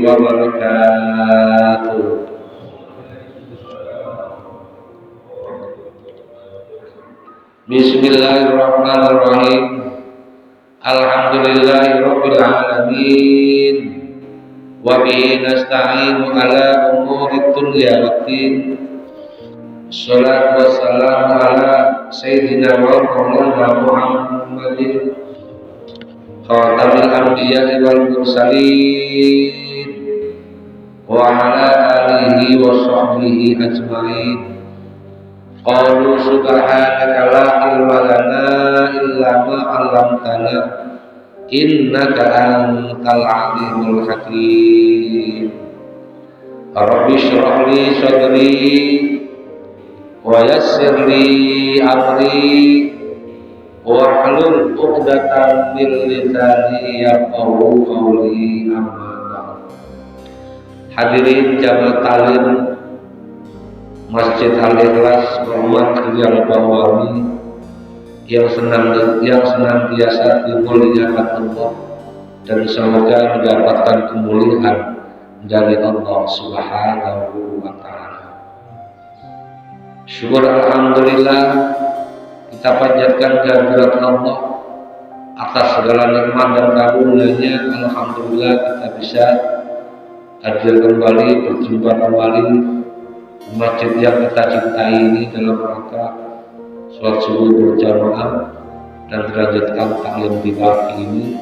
wabarakatuh. Bismillahirrahmanirrahim. Alhamdulillahirabbil alamin. Wa bihi nasta'inu ala umurid dunya waddin. Shalatu wassalamu ala sayyidina wa maulana Muhammadin khatamil anbiya'i wal mursalin wa ala alihi wa sahbihi ajma'in. Qalu subhanaka la ilma lana illa ma 'allamtana innaka antal alimul hakim. Rabbi shrah li sadri wa yassir li amri wahlul 'uqdatam min lisani yafqahu qawli, amma ba'd. Hadirin jamaah talim Masjid Al-Ikhlas Muhammad Riyal Bawawi yang senantiasa dimuliakan Allah dan semoga mendapatkan kemuliaan dari Allah Subhanahu wa Ta'ala. Syukur alhamdulillah, kita panjatkan kehadirat Allah atas segala nikmat dan karunia-Nya. Alhamdulillah kita bisa hadir kembali, berjumpa kembali masjid yang kita cintai ini dalam rangka sholat subuh berjamaah dan dilanjutkan taklim di pagi ini.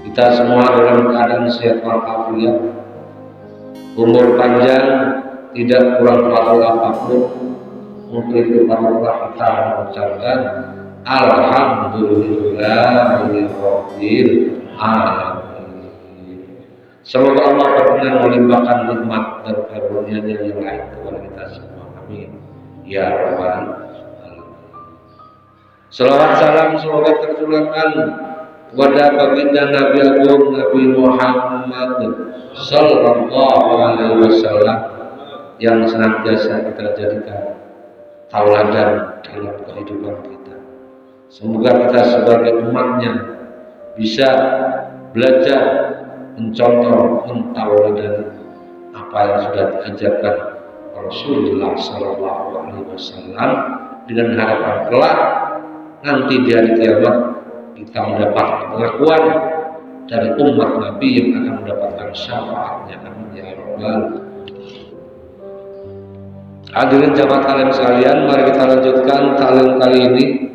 Kita semua dalam keadaan sehat walafiat, umur panjang, tidak kurang patuh apapun. Untuk itu marilah kita mengucapkan alhamdulillahirabbil alamin. Semoga Allah berkenan melimpahkan nikmat dan karunia-Nya yang lain kepada kita semua. Amin ya rabbal alamin. Selawat salam semoga tercurahkan kepada baginda Nabi Agung Nabi Muhammad sallallahu alaihi wasallam yang senantiasa kita jadikan tauladan dalam kehidupan kita. Semoga kita sebagai umatnya bisa belajar, mencontoh, mentauladan apa yang sudah diajarkan Rasulullah Sallallahu Alaihi Wasallam, dengan harapan kelak nanti di hari kiamat kita mendapat pengakuan dari umat Nabi yang akan mendapatkan syafaatnya. Amin ya rabbal. Hadirin jamaah kalian sekalian, mari kita lanjutkan taklim kali ini.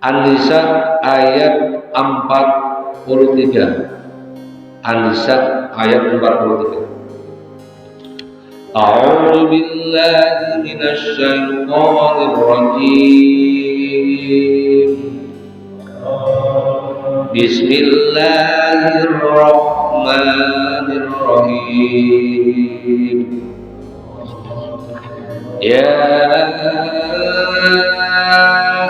An-Nisa ayat 43. An-Nisa ayat 43. A'udzu billahi minasy syaithanir rajim. Bismillahirrahmanirrahim. Ya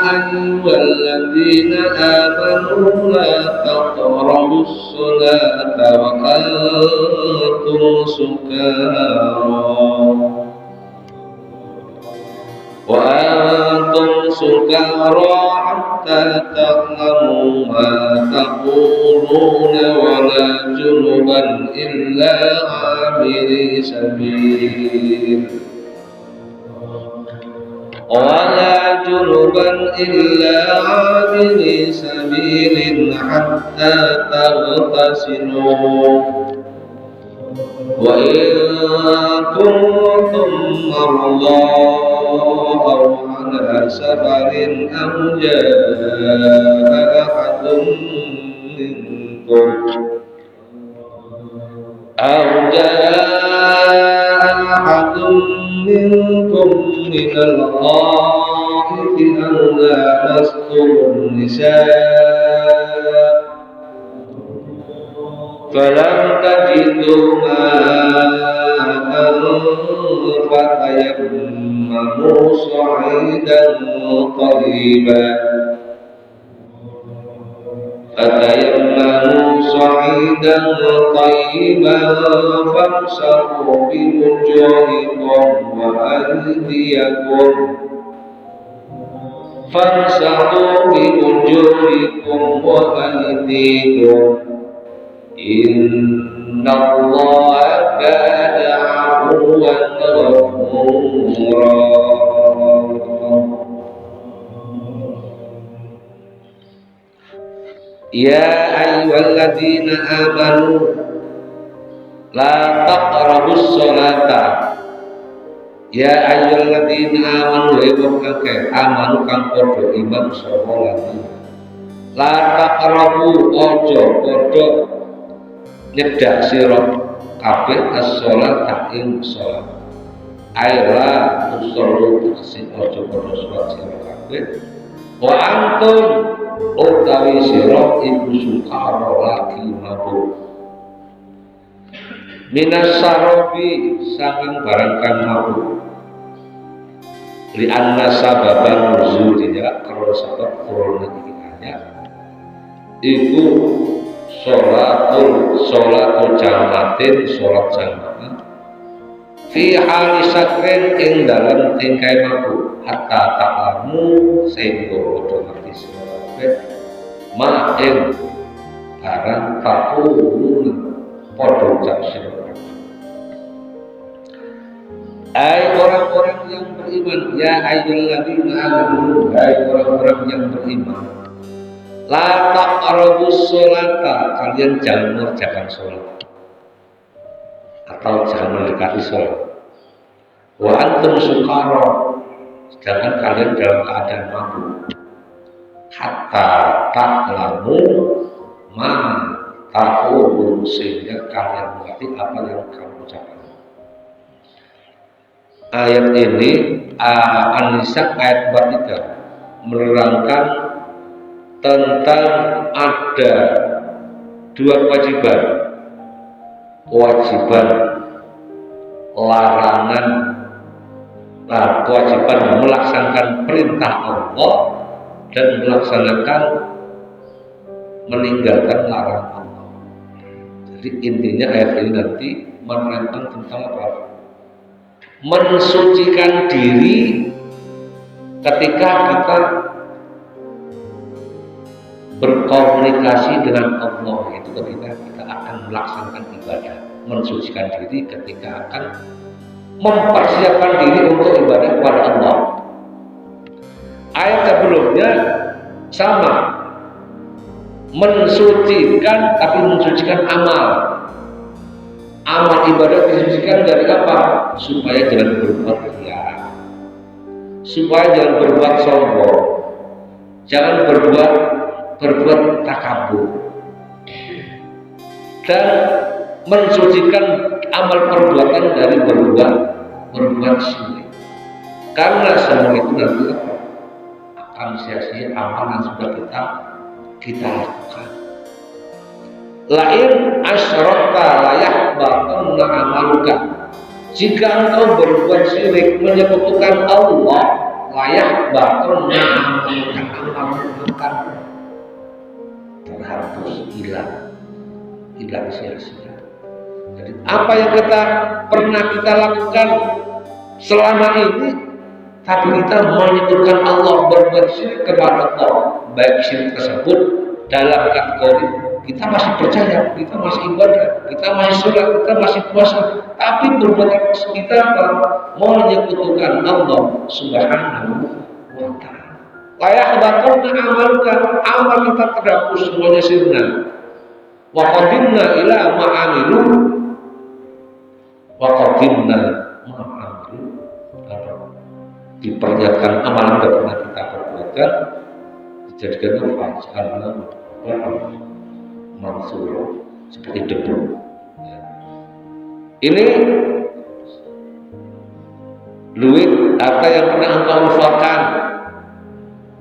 ayyuhalladzina amanu la taqrabus salata wa antum sukara hatta ta'lamu ma taquluna wa la junuban illa 'abiri sabil ولا جنبا إلا عابري سبيل حتى تغتسلوا وإن كنتم مرضى أو على سفر أو جاء أحد منكم من الغائط أو لامستم النساء فلم تجدوا ماء فتيمموا صعيدا طيبا فامسحوا بوجوهكم وأيديكم إن innallaha kana 'afuwan ghafura. Ya ayyuhalladzina amanu la taqrabus sholata. Ya ayyuhalladzina amanu wa wong akeh amanu kang padha iman sapa lati. La taqrabu ojo padha nyedak sira kabeh as-sholata ing salat. Aila usollu sing ojo padha salat sira kabeh. Wa antum utawi sira iku sukara lagi mabuk. Minas sarobi saking barang kang mabuk. Li anna sababan nuzulinya karena sebab turunnya iki ayat iku sholatul jamatin sholat jamaah fi hali sakren ing dalam tingkai mabuk hatta ta'lamu sehingga padha ngerti sira kabeh ma ing barang takulun padha ucap sira. Hai orang-orang yang beriman, ya ayyuhalladzina amanu, hai orang-orang yang beriman, la taqrabus sholata, kalian jangan mengerjakan sholat atau jangan mendekati sholat. Wa antum sukara, sedangkan kalian dalam keadaan mabuk. Hatta ta'lamu ma taqulun, sehingga kalian mengerti apa yang kamu ucapkan. Ayat ini An-Nisa ayat 43 menerangkan tentang ada dua kewajiban larangan, kewajiban melaksanakan perintah Allah dan melaksanakan meninggalkan larangan Allah. Jadi intinya ayat ini nanti menerangkan tentang apa? Mensucikan diri ketika kita berkomunikasi dengan Allah, itu ketika kita akan melaksanakan ibadah. Mensucikan diri ketika akan mempersiapkan diri untuk ibadah kepada Allah. Ayat sebelumnya sama, mensucikan tapi mensucikan amal. Amal ibadah disucikan dari apa? Supaya jangan berbuat riya, supaya jangan berbuat sombong, jangan berbuat takabur, dan mensucikan amal perbuatan dari berbuat syirik. Karena semua itu nanti akan sia-sia amal yang sudah kita lakukan. Lain asyrakta layak batalna amaluka. Jika engkau berbuat syirik menyekutukan Allah, layak batalna amaluka, akan terhapus, hilang sia-sia. Jadi apa yang pernah kita lakukan selama ini, tapi kita menyekutukan Allah, berbuat syirik kepada Allah, baik syirik tersebut dalam kategori kita masih percaya, kita masih ibadah, kita masih sholat, kita masih puasa, tapi perbuatan kita menyekutukan Allah Subhanahu wa ta'ala. Layak batalna amaluka, amal kita terhapus semuanya sirna. Wa qadimna ila ma'amilu, wa qadimna ma'amilu, diperlihatkan amal yang tidak pernah kita perbuatkan, dijadikan wajah mansur seperti debu. Ini duit harta yang pernah engkau infakkan,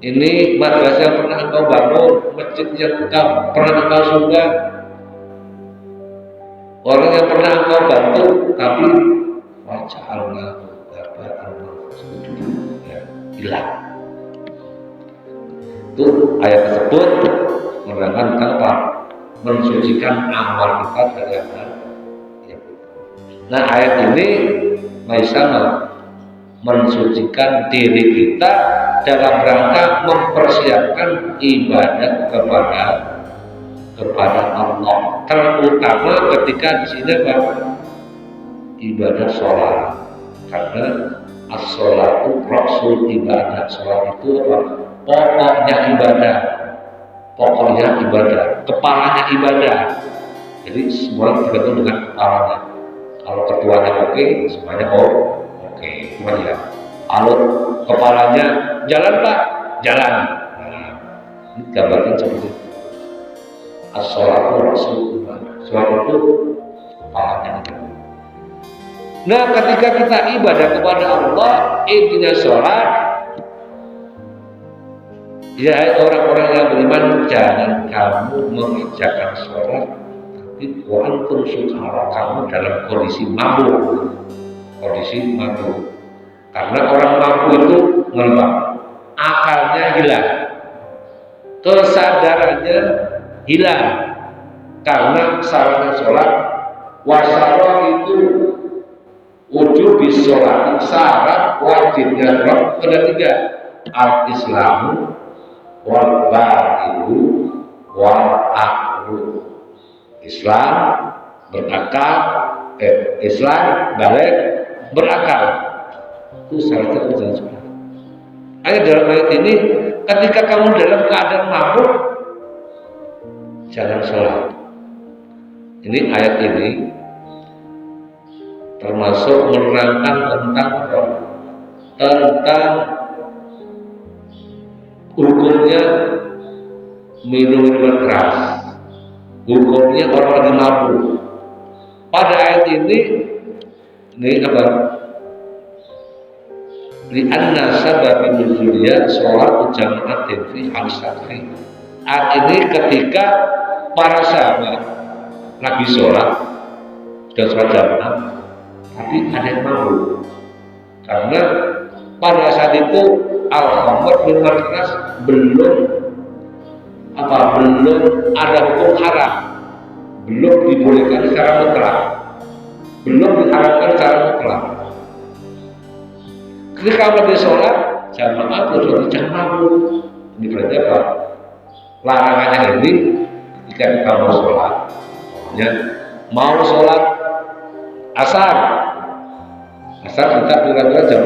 ini madrasah yang pernah engkau bangun, masjid yang pernah engkau sumbang, orang yang pernah engkau bantu, tapi wajah Allah hilang. Itu ayat tersebut menerangkan apa? Mensucikan amal kita dari amal. Nah, ayat ini sama mensucikan diri kita dalam rangka mempersiapkan ibadah kepada Allah, terutama ketika di sini apa? Ibadah sholat, karena as-sholatu rasul ibadah. Sholat itu apa? Pokoknya ibadah, kepalanya ibadah. Jadi semua tergantung dengan kepalanya. Kalau ketuanya oke, semuanya oke. Cuma ya, kalau kepalanya jalan Pak, jalan. Nah, ini gambarnya seperti itu. As-sholatu rasul ibadah. Sholat itu kepalanya ibadah. Nah, ketika kita ibadah kepada Allah, intinya sholat. Ya, orang-orang yang beriman, jangan kamu mengerjakan sholat tapi antum sukara, kamu dalam kondisi mabuk. Karena orang mabuk itu ngeluh, akalnya hilang, kesadarannya hilang, karena sarana sholat wasara itu wujud bis sholat, syarat wajibnya sholat ada 3, al-islamu wal ba'ilu wal aqlu. Islam berakal, Islam balik berakal, itu syaratnya ujian sholat. Ayat dalam ayat ini, ketika kamu dalam keadaan mabuk, jangan sholat. Ini ayat ini termasuk menerangkan tentang hukumnya minuman keras, hukumnya orang lagi mabuk. Pada ayat ini apa? Li'anna sabab nuzulnya sholat jama'atin fi al-satri. Ayat ini ketika para sahabat lagi sholat, sudah sholat jamaah, tapi ada yang mabuk. Karena pada saat itu al-khamr minuman keras belum ada hukum haram, belum dibolehkan secara mutlak, belum diharamkan secara mutlak. Ketika lagi sholat jamaah terus jangan mabuk. Ini berarti apa? Larangannya ini ketika kita mau sholat asar kita kira-kira jam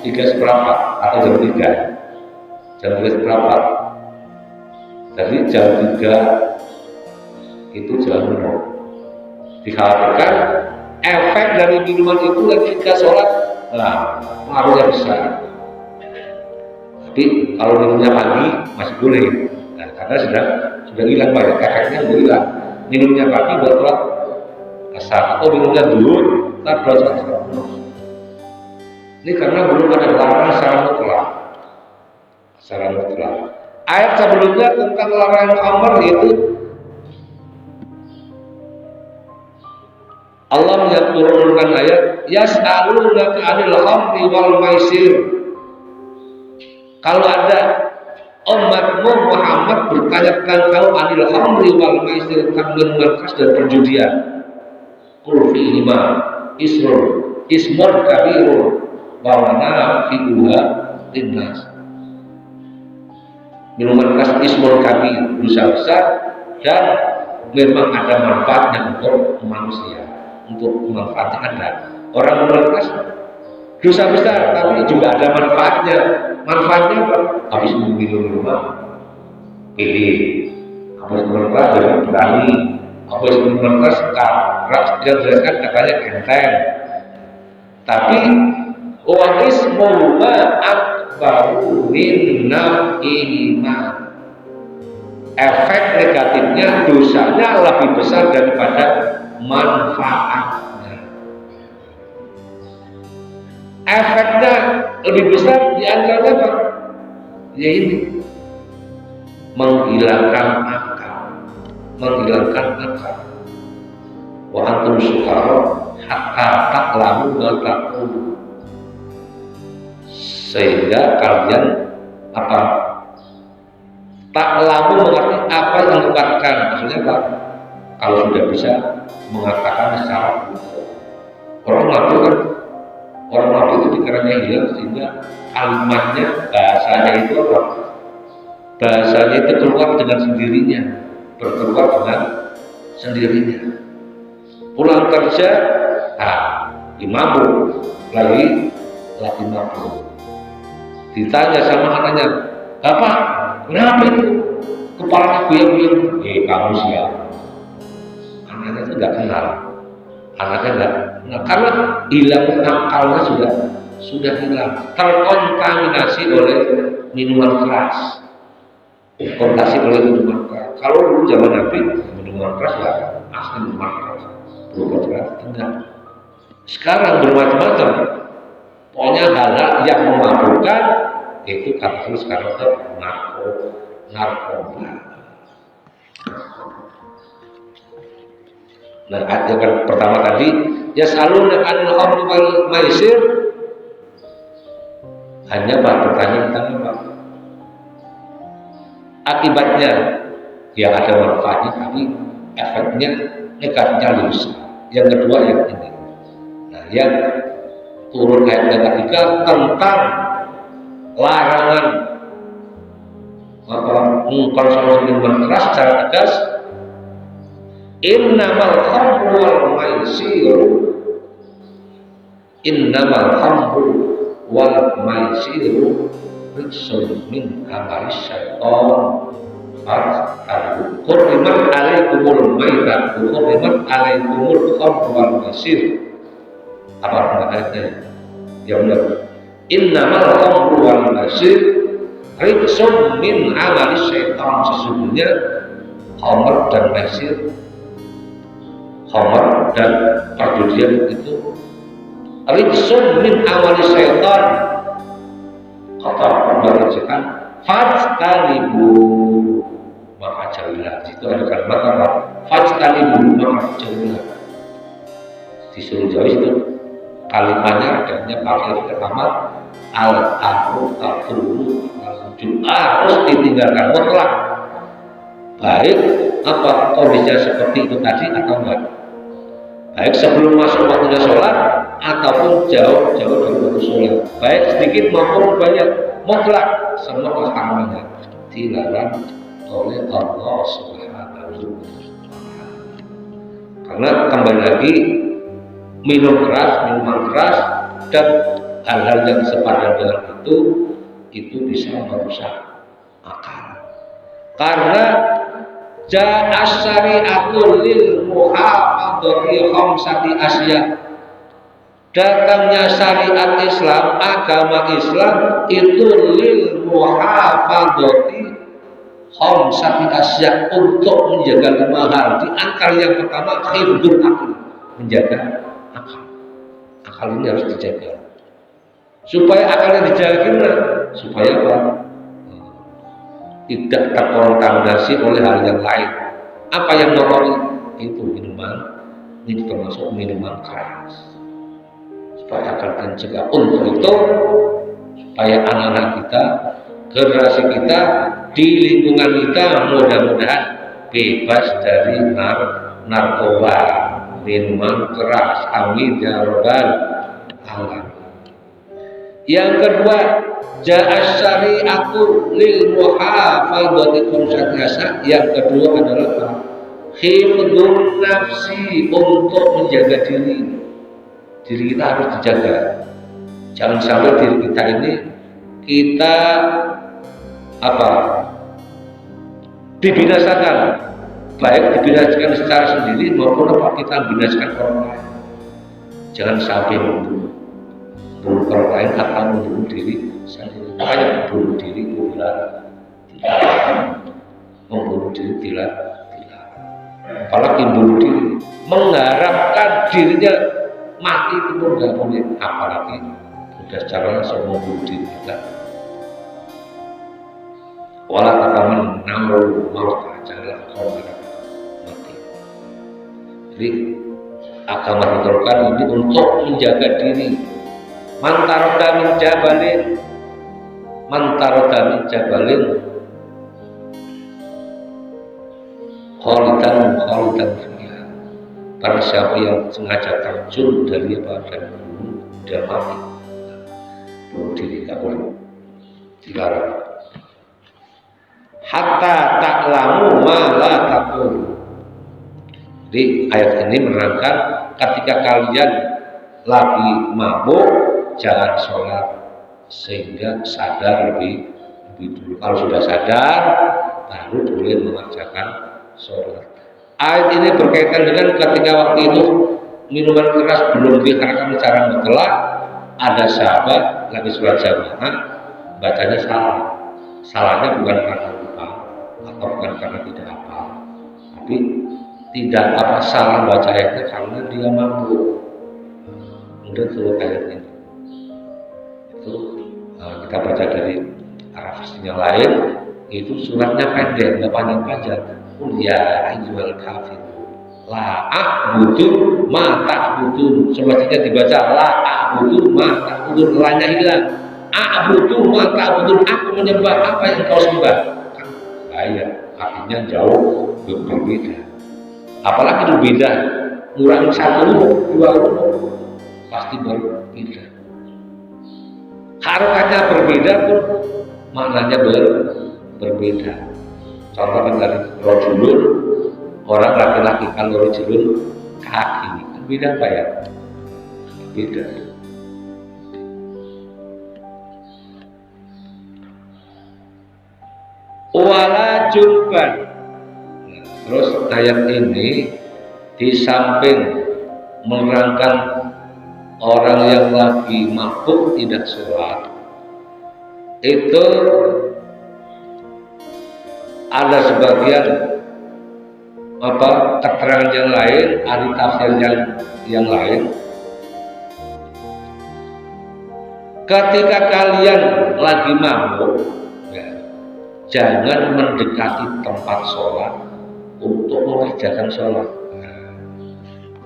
3:15 atau jam 3 jadi jam 3 itu jangan minum. Dikhawatirkan efek dari minuman itu ketika sholat pengaruhnya besar. Tapi kalau minumnya pagi masih boleh, karena sudah hilang banyak efeknya, sudah hilang. Minumnya pagi buat sholat asar atau minumnya dulu tak buat sholat asar. Ini karena belum ada larangan secara mutlak. Ayat sebelumnya tentang larangan khamr itu Allah menurunkan ayat yas'alunaka 'anil khamri wal maisir. Kalau ada umatmu Muhammad bertanya tentang kau 'anil khamri wal maisir, tentang minuman keras dan perjudian. Qul fihima ismun kabirun wa manafi'uha linnas. Minuman keras ismun kabir, dosa besar, dan memang ada manfaatnya untuk manusia, untuk manfaatnya ada. Orang minuman keras dosa besar, tapi juga ada manfaatnya. Manfaatnya apa? Habis minum minuman pilih, habis minum keras jadi berani, habis minum keras keras yang jelaskan katanya enteng. Tapi ismuhuma akbaru min naf'ihima. Efek negatifnya, dosanya lebih besar daripada manfaatnya. Efeknya lebih besar diantaranya apa? Ya ini, menghilangkan akal. Wa antum sukara hatta ta'lamu ma taqulu. Sehingga kalian apa? Ta'lamu mengerti apa yang dikatakan. Maksudnya apa? Kalau sudah bisa mengatakan secara orang mabuk itu pikirannya hilang, sehingga kalimatnya, bahasanya itu apa? Bahasanya itu keluar dengan sendirinya. berkeluar dengan sendirinya. Pulang kerja, mabuk, lagi mabuk. Ditanya sama anaknya, "Bapak, kenapa itu? Kepalanya goyang-goyang." Kamu siapa? Anaknya itu nggak kenal. Anaknya nggak kenal karena hilang akalnya sudah hilang, terkontaminasi oleh minuman keras. Kontaminasi oleh minuman keras. Kalau dulu zaman Nabi minuman keras ya asli minuman keras, belum keras enggak. Sekarang bermacam-macam. Pokoknya hal-hal yang memabukkan itu kata sekarang itu narkoba. Nah, ayat yang pertama tadi yasaluna anil khamri wal maisir, hanya bertanya tentang apa? Akibatnya ya ada manfaatnya tapi efeknya negatifnya lebih besar. Yang kedua yang ini. Nah, yang turun ayat yang ketiga tentang larangan mengkonsumsi minuman keras secara tegas. Innamal khamru wal maisiru rijsun min amali syaitan fa'tahu qurrimat alaikumul maitat wa qurrimat alaikumul khamru wal maisir. Apa maknanya? Ya benar. Innamal khamru wal maisir rijsun min amali syaitan. Sesungguhnya khamr dan maisir, khamr dan perjudian itu rijsun min amali syaitan, kata pembahasan fajtanibu, maka jauhilah. Itu ada kalimat apa? Fajtanibu, maka jauhilah. Disuruh jauh itu kalimatnya adanya pakai pertama al-amru al-qurru harus ditinggalkan mutlak, baik apa kondisinya seperti itu tadi atau enggak, baik sebelum masuk waktunya sholat ataupun jauh dari waktu sholat, baik sedikit maupun banyak, mutlak semua keharamannya dilarang oleh Allah Subhanahu wa Ta'ala. Karena kembali lagi minuman keras dan hal-hal yang sepadan dengan itu bisa merusak akal. Karena ja'a syari'atul lil muhafadzati khamsati asya, datangnya syariat Islam, agama Islam itu lil muhafadzati khamsati asya, untuk menjaga 5 hal. Di antara yang pertama hifdzul aqli, menjaga akal ini harus dijaga. Supaya akalnya dijaga, supaya apa? Tidak terkontaminasi oleh hal yang lain. Apa yang mempengaruhi itu? Minuman, ini termasuk minuman keras. Supaya akan terjaga. Untuk itu, supaya anak-anak kita, generasi kita, di lingkungan kita mudah-mudahan bebas dari narkoba, minuman keras. Amin ya rabbal alamin. Yang kedua, ja'a syari'atu lil muhafadzati khamsati asya. Yang kedua adalah hifdzun nafsi, untuk menjaga diri kita harus dijaga. Jangan sampai diri kita ini kita dibinasakan, baik dibinasakan secara sendiri maupun kita binasakan orang lain. Jangan sampai membunuh orang lain akan membunuh diri sendiri. Makanya membunuh diri tidak. Apalagi membunuh diri, mengharapkan dirinya mati itu pun nggak boleh. Apalagi sudah secara langsung membunuh diri kita. Walau takaman namru maut, janganlah kau mati. Jadi agama diturunkan ini untuk menjaga diri. Mantaroda min jabalin kholidan fiha. Karena siapa yang sengaja terjun dari gunung dan mati, bunuh diri, tidak boleh, dilarang. hatta ta'lamu ma la taqulu. Jadi ayat ini menerangkan ketika kalian lagi mabuk jangan sholat sehingga sadar lebih dulu. Kalau sudah sadar baru boleh mengerjakan sholat. Ayat ini berkaitan dengan ketika waktu itu minuman keras belum diharamkan secara mutlak, ada sahabat lagi sholat jamaah bacanya salah. Salahnya bukan karena lupa atau bukan karena tidak hafal, tapi tidak apa salah baca ayatnya karena dia mabuk. Kemudian turun ayat ini. Itu kita baca dari arah yang lain. Itu suratnya pendek, nggak panjang-panjang. Ya ayyuhal kafirun la a'budu ma ta'budun. Semestinya dibaca la a'budu ma ta'budun, la-nya hilang. A'budu ma ta'budun, aku menyembah apa yang kau sembah. Kan bahaya, artinya jauh berbeda. Apalagi berbeda, ngurangi satu dua pasti berbeda. Harokatnya berbeda pun maknanya berbeda. Contohnya dari rojulun, orang laki-laki, kalau rojulun kaki, beda apa ya? Beda. Wala julban. Terus ayat ini di samping menerangkan orang yang lagi mabuk tidak sholat, itu ada sebagian keterangan yang lain, ada tafsir yang lain. Ketika kalian lagi mabuk, ya, jangan mendekati tempat sholat untuk mengerjakan sholat.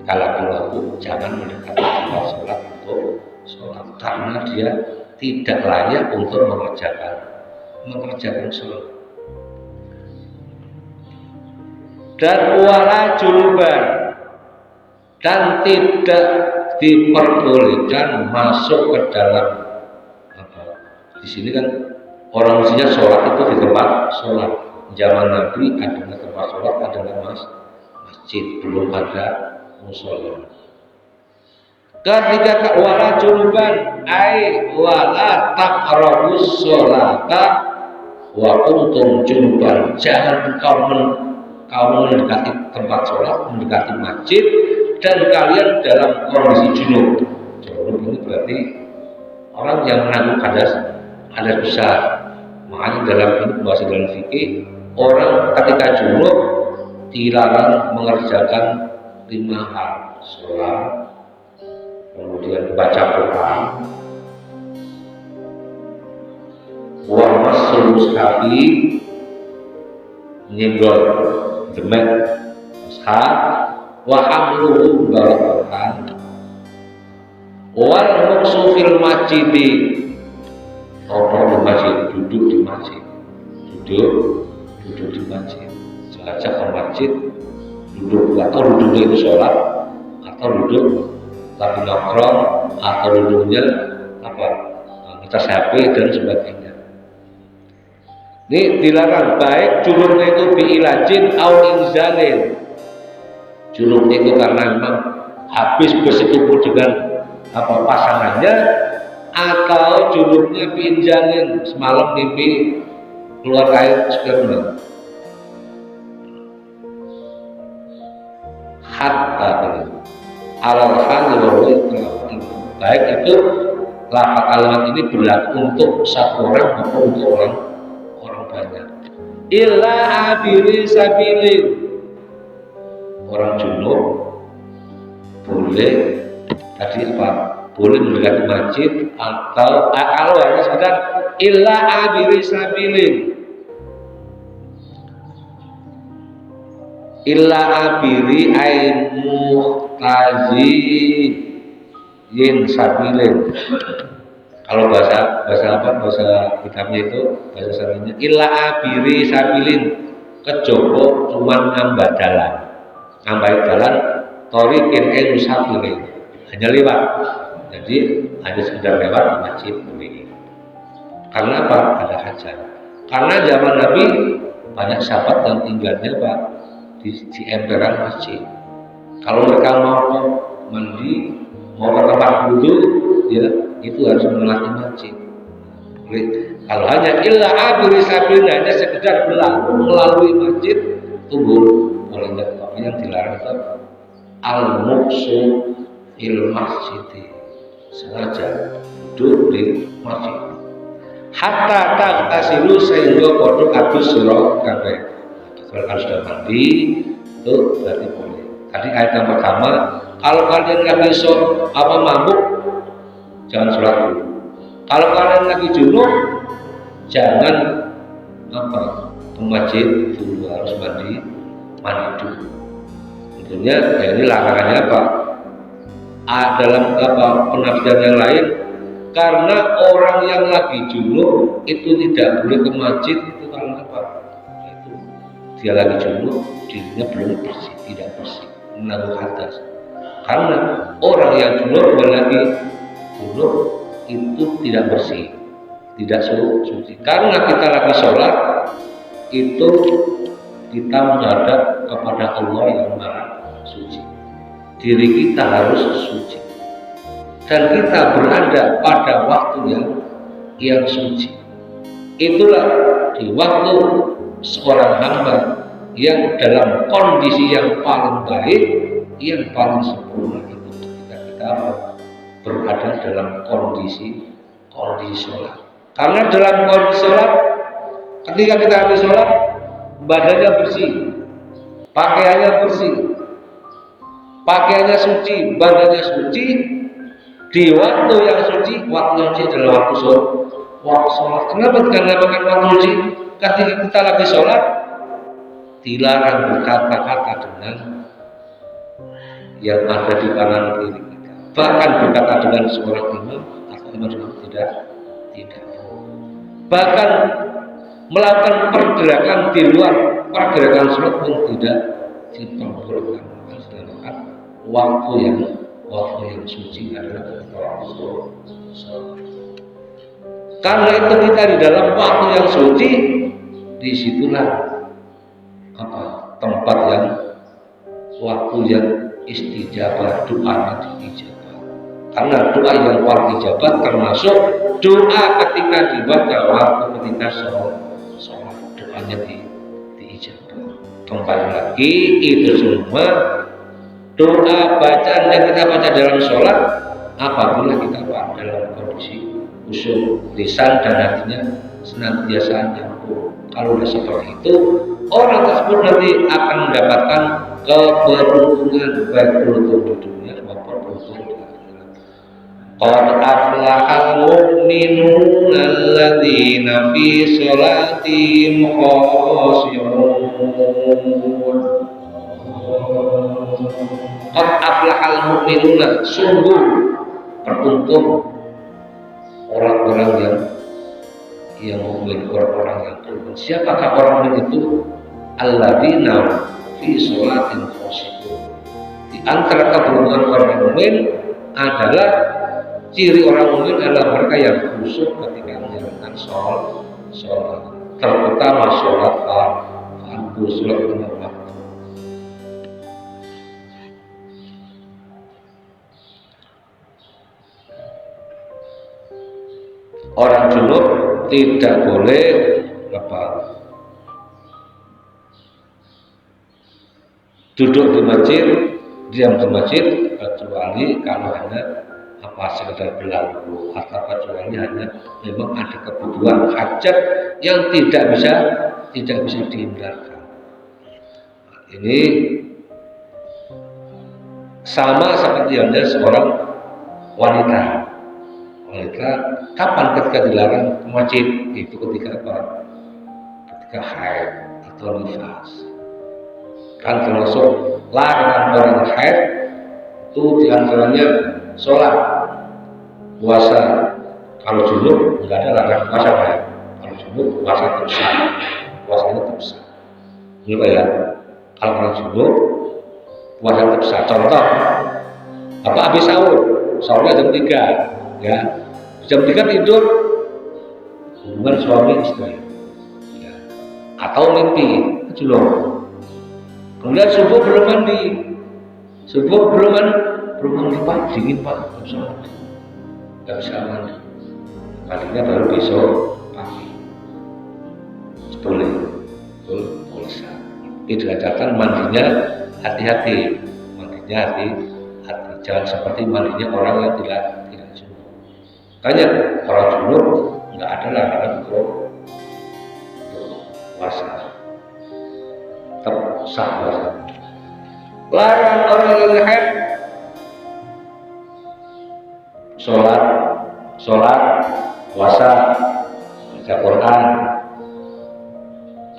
Kalau jangan mendekati tempat sholat untuk sholat, karena dia tidak layak untuk mengerjakan sholat. Dan wala julban, dan tidak diperbolehkan masuk ke dalam di sini kan orang mestinya sholat itu di tempat sholat. Zaman Nabi adalah tempat sholat adalah masjid, belum ada musola. Ketika wala julban ai wala taqrabus sholata wa kuntum julban, jangan kau mendekati tempat sholat, mendekati masjid, dan kalian dalam kondisi junub. Junub ini berarti orang yang menanggung hadas besar. Makanya dalam bahasa dalam fikih, orang ketika junub dilarang mengerjakan 5 hal: sholat, kemudian baca Quran, wa masul mushafi, nyenggol demek mushaf, wa hamluhu Quran, wal muksu fil masjid, di masjid, duduk di masjid, duduk di masjid, sengaja ke masjid, duduk atau duduknya itu sholat, atau duduk tapi nongkrong, atau duduknya ngecas HP dan sebagainya. Ini dilarang, baik junubnya itu biilajin au inzalin. Junubnya itu karena memang habis bersekumpul dengan pasangannya, atau junubnya biinzalin, semalam mimpi keluar air sperma. Hatta alal hal baik itu lafaz kalimat ini berlaku untuk satu orang maupun untuk orang banyak. Illa abiri sabilin, orang junub boleh boleh mendekati masjid, atau kalau hanya sekedar illa abiri sabilin, illa abiri ain muhtazi yin sabilin. Kalau bahasa kitabnya itu bahasa sananya illa abiri sabilin, kejopo cuman nambah dalan torikin musafilin, hanya lewat, jadi hanya sekedar lewat di masjid boleh. Karena apa? Ada hajat. Karena zaman Nabi banyak sahabat yang tinggalnya Pak di emperan masjid. Kalau mereka mau mandi, mau ke tempat wudhu, ya itu harus melewati masjid. Kalau hanya illa abiri sabil, hanya sekedar melalui masjid, tunggu boleh tidak. Tapi yang dilarang itu al-muqsu il masjid, sengaja duduk di masjid. Hatta tasilu sehingga kodok adus surau kabeh. Kalau kalian sudah mandi, itu berarti boleh. Tadi ayat yang pertama, kalau kalian lagi mabuk, jangan sholat dulu. Kalau kalian lagi junub, jangan ke masjid dulu, harus mandi dulu. Tentunya ya ini larangannya apa? Dalam penafsiran yang lain, karena orang yang lagi junub itu tidak boleh ke masjid itu karena apa? Itu dia lagi junub, dirinya belum bersih, tidak bersih, menanggung hadas. Karena orang yang junub lagi junub itu tidak bersih, tidak suci. Karena kita lagi sholat itu kita menghadap kepada Allah yang Maha Suci. Diri kita harus suci. Dan kita berada pada waktu yang suci. Itulah di waktu seorang hamba yang dalam kondisi yang paling baik, yang paling sempurna itu ketika kita berada dalam kondisi sholat. Karena dalam kondisi sholat, ketika kita habis sholat, badannya bersih, pakaiannya bersih, pakaiannya suci, badannya suci. Di waktu yang suci, adalah waktu sholat. Kenapa dinamakan waktu suci? Ketika kita lagi sholat, dilarang berkata-kata dengan yang ada di kanan kiri kita. Bahkan berkata dengan seorang imam atau imam tidak. Bahkan melakukan pergerakan di luar pergerakan sholat pun tidak diperbolehkan. Sedangkan waktu yang suci adalah waktu sholat. Karena itu kita di dalam waktu yang suci, disitulah tempat yang waktu yang istijabah, doanya diijabah. Karena doa yang paling ijabah termasuk doa ketika dibaca waktu ketika sholat, doanya diijabah. Kembali lagi itu semua doa bacaan yang kita baca dalam sholat apabila kita dalam kondisi khusyuk, lisan dan hatinya senantiasa nyambung. Kalau sudah seperti itu, orang tersebut nanti akan mendapatkan keberuntungan baik beruntung di dunia maupun beruntung di akhirat. Qad aflahal mu'minuna alladzina fi sholatihim khashi'un. Qad aflahal mu'minuna, sungguh beruntung orang-orang yang mukmin, orang-orang yang beriman. Siapakah orang mukmin itu? Alladzina fi sholatin khashi'un. Di antara keberuntungan orang mukmin adalah ciri orang mukmin adalah mereka yang khusyuk ketika menjalankan sholat, terutama sholat fardu, sholat lima waktu. Orang junub tidak boleh duduk di masjid, diam di masjid, kecuali kalau hanya sekedar berlalu, atau kecuali hanya memang ada kebutuhan hajat yang tidak bisa dihindarkan. Ini sama seperti halnya seorang wanita. Kapan ketika dilarang ke masjid? Itu ketika ketika haid atau nifas. Kan termasuk larangan orang haid itu diantaranya sholat, puasa. Kalau junub nggak ada larangan puasa ya. Kalau junub puasa tersah, puasanya tersah. Ini ya. Kalau orang junub puasa tersah. Contoh, habis sahurnya jam 3, ya. Jam 3 tidur, hubungan suami istri, ya. atau mimpi julung. Kemudian subuh belum mandi, belum mandi Pak, dingin Pak, nggak bisa mandi. Mandinya baru besok pagi. Boleh puasa. Ini dengan catatan mandinya hati-hati, jangan seperti mandinya orang yang tidak junub. Makanya orang junub nggak ada larangan untuk puasa, tersah puasa. Larang orang yang haid sholat, puasa, baca Quran,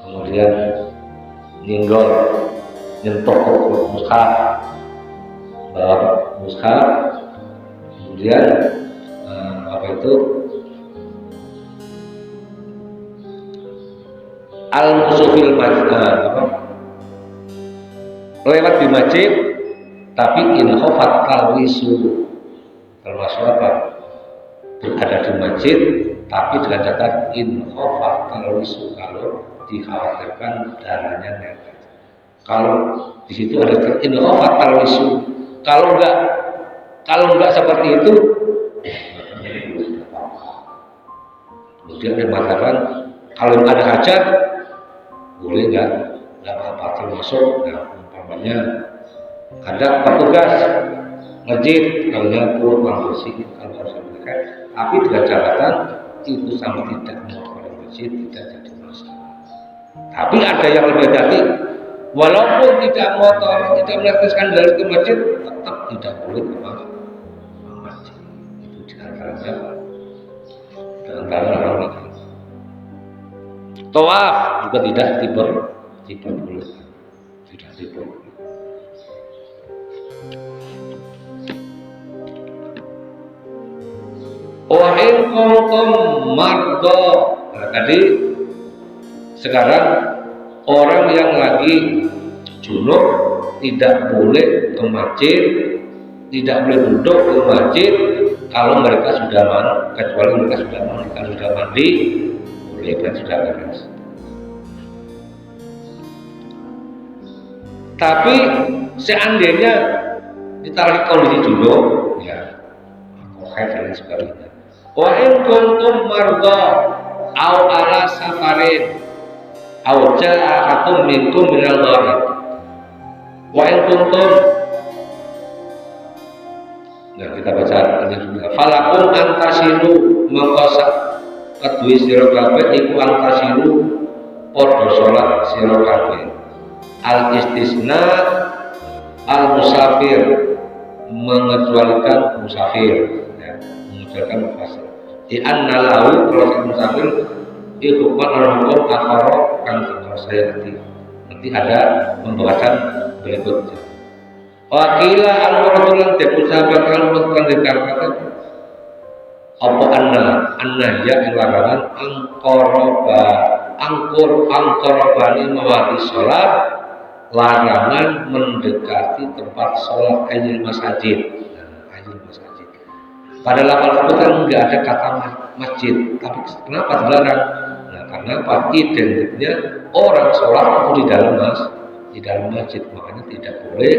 kemudian nyentuh mushaf, kemudian al-musufil lewat di masjid, tapi inhofat kalwisu, termasuk apa? Berada di masjid, tapi dengan catatan inhofat kalwisu, kalau dikhawatirkan darahnya netes. Kalau di situ ada inhofat kalwisu, kalau enggak seperti itu, kemudian dia mengatakan kalau ada hajat boleh nggak apa-apa, termasuk umpamanya ada petugas masjid kalau perlu bersih, kalau harus mereka, tapi dengan catatan itu sama tidak mengotori masjid, tidak jadi masalah. Tapi ada yang lebih hati, walaupun tidak mengotori, tidak meneteskan dari ke masjid, tetap tidak boleh ke masjid. Itu diantaranya orang tawaf juga tidak diperbolehkan, tidak diperbolehkan. Wa in kuntum mardo. Tadi sekarang orang yang lagi junub tidak boleh ke masjid, tidak boleh duduk di masjid kalau mereka sudah mandi, kecuali mereka sudah mandi. Kalau sudah mandi boleh, dan sudah beres. Tapi seandainya ditarik kondisi junub, ya, haid dan sebagainya. Wa in kuntum marda aw ala safarin aw jaa ahadun minkum minal ghaib. Wa in kuntum, nah kita baca ini juga. Falakum antasilu, mengkosa kedua sira kabeh iku antasilu padha salat sira kabeh. Al istisna al musafir, mengecualikan musafir, ya, mengecualikan musafir. Di anna lahu, kalau musafir itu hukuman hukum akhara kan saya nanti ada pembahasan berikutnya. Wakila al-muratulan musafir kan bukan dikatakan apa anna ya larangan angkorobani mewati sholat, larangan mendekati tempat sholat ayil masajid. Pada lafal kan nggak ada kata masjid, tapi kenapa dilarang? Nah, karena identiknya orang sholat itu di dalam masjid, makanya tidak boleh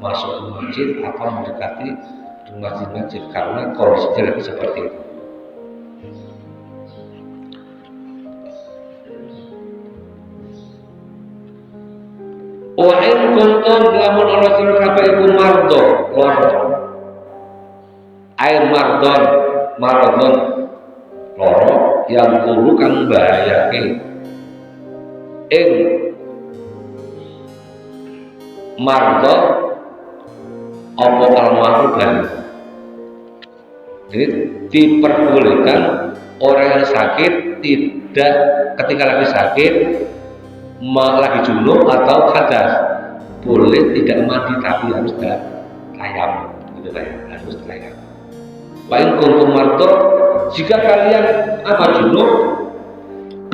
masuk ke masjid atau mendekati masjid karena kondisinya lagi seperti itu. Wa in kuntum lamun ana sira kabeh iku mardo, air mardon loro yang guru kang bahayake ing mardo apa almarhum. Jadi diperbolehkan orang yang sakit tidak, ketika lagi sakit, lagi junub atau hadas, boleh tidak mandi tapi harus tayamum, gitu lah ya, harus tayamum. Wa in kuntum mardo, jika kalian junub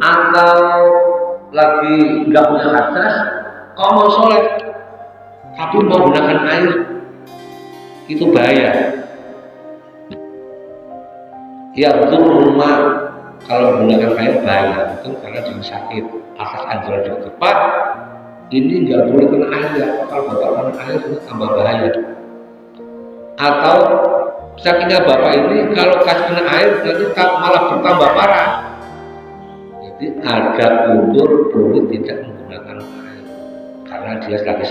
atau lagi nggak punya hadas, kalau mau sholat tapi mau gunakan air, itu bahaya. Ya rumah kalau menggunakan air bahaya, itu karena jangan sakit. Atas anjuran dokter, Pak, ini nggak boleh kena air ya, kalau bapak kena air itu tambah bahaya. Atau sakitnya bapak ini kalau kasih kena air nanti malah bertambah parah. Jadi ada kultur boleh tidak menggunakan air karena dia lagi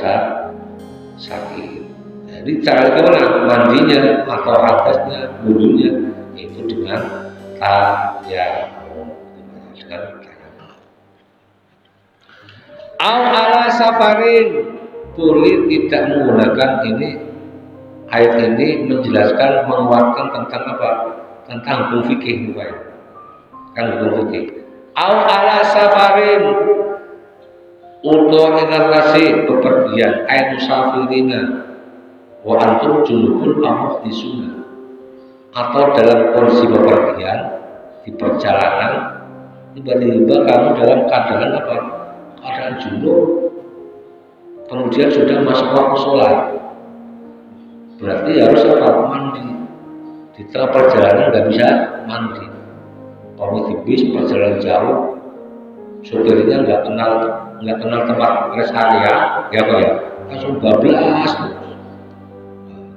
sakit. Jadi cara gimana mandinya atau hadasnya, wudhunya itu dengan tayamum. Au ala safarin, boleh tidak menggunakan ini. Ayat ini menjelaskan, menguatkan tentang apa? Tentang hukum fikih, kan hukum fikih. Au ala safarin, untuk narasi bepergian, ayat musafirina, wa antum junubun amuh di sunnah, atau dalam kondisi bepergian di perjalanan, tiba-tiba kamu dalam keadaan apa? Keadaan junub, kemudian sudah masuk waktu sholat. Berarti harus apa? Mandi. Di tengah perjalanan nggak bisa mandi. Kalau di bis perjalanan jauh, sopirnya nggak kenal tempat rest area, ya apa ya? Langsung bablas.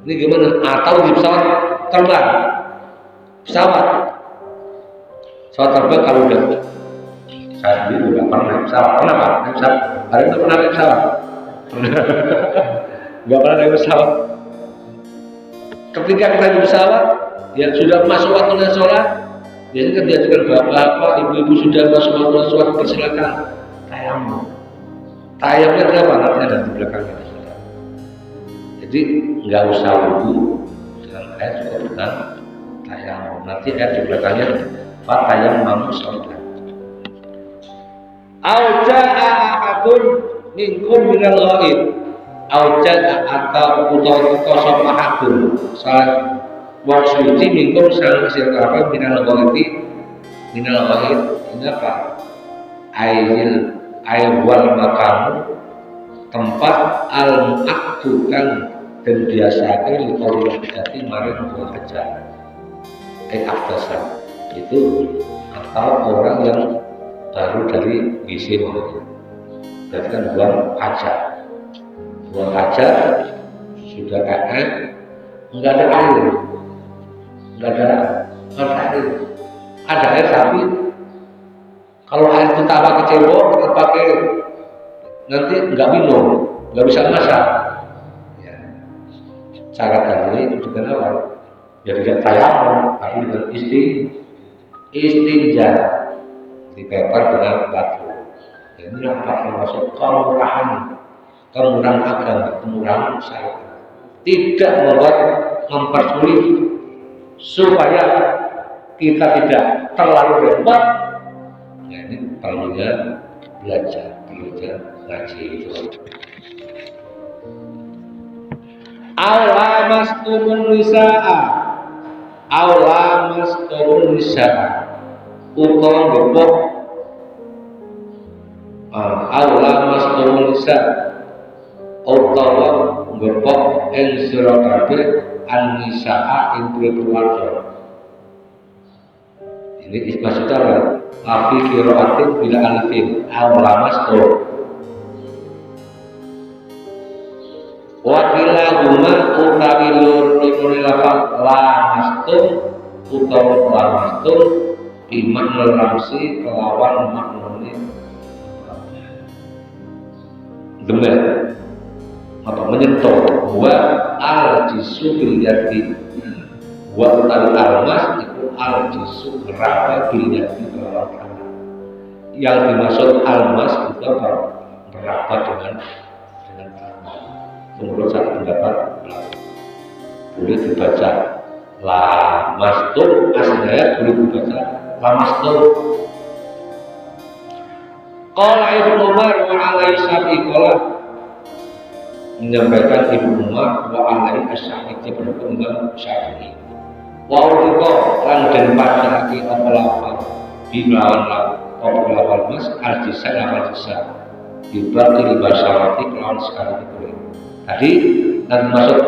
Ini gimana? Atau di pesawat terbang, pesawat terbang kalau udah saya sendiri udah pernah naik pesawat. Kenapa? Naik pesawat? Hari itu pernah naik pesawat? Nggak pernah naik pesawat. Ketika kita di pesawat, ya sudah masuk waktunya sholat, biasanya kan diajukan bapak-bapak, ibu-ibu sudah masuk waktunya sholat, persilakan tayamum. Tayamumnya kenapa? Nanti ada di belakangnya. Jadi nggak usah wudhu dengan air juga bukan tayamum. Nanti air di belakangnya fatayamum sholat. Auja'a ahadun minkum minal ghaib. Auja'a atau utawa sapa ahadun salat wong suci minkum sang sira minal ghaib. Minal ghaib ini apa? Wal makamu, tempat al-mu'akdu kan dan biasanya liqaul hajati maring buang hajat. Afdasa itu atau orang yang baru dari WC berarti kan buang hajat sudah enggak ada air, ada air tapi kalau air kita pakai cebok, kita pakai nanti nggak minum, nggak bisa masak. Ya. Cara kali itu dengan apa? Ya tidak tayamum, tapi dengan istinja, dipepar dengan batu. Ini apa termasuk kemurahan agama, kemurahan syariat. Tidak mempersulit supaya kita tidak terlalu repot. Ya ini perlunya belajar ngaji itu. Awlamastumun nisaa utawa gebok awlamastumun nisaa utawa gebok ing sira kabeh an-nisaa ing keluarga. Ini maksudnya apa? Afi qiraatin bila alifin awlamastu wakila huma utawi lur lafal lamastum utawa lamastum bimakna lamsi kelawan maknane gembel apa menyentuh wa al-jisu bil yadi wa al-almas itu al-jisu raba bil yadi yang dimaksud almas itu apa? Berapa dengan menurut satu pendapat boleh dibaca lamastum, aslinya boleh dibaca lamastum. Qala Ibnu Umar wa alaihi syafi'i qala menyampaikan Ibnu Umar wa alaihi asy-syafi'i pendukung Imam Syafi'i wa urqa lan den pacaki apa lafal bilawan lafal mas al-jisa dibagi basawati kelawan sekali itu. Tadi dan masuk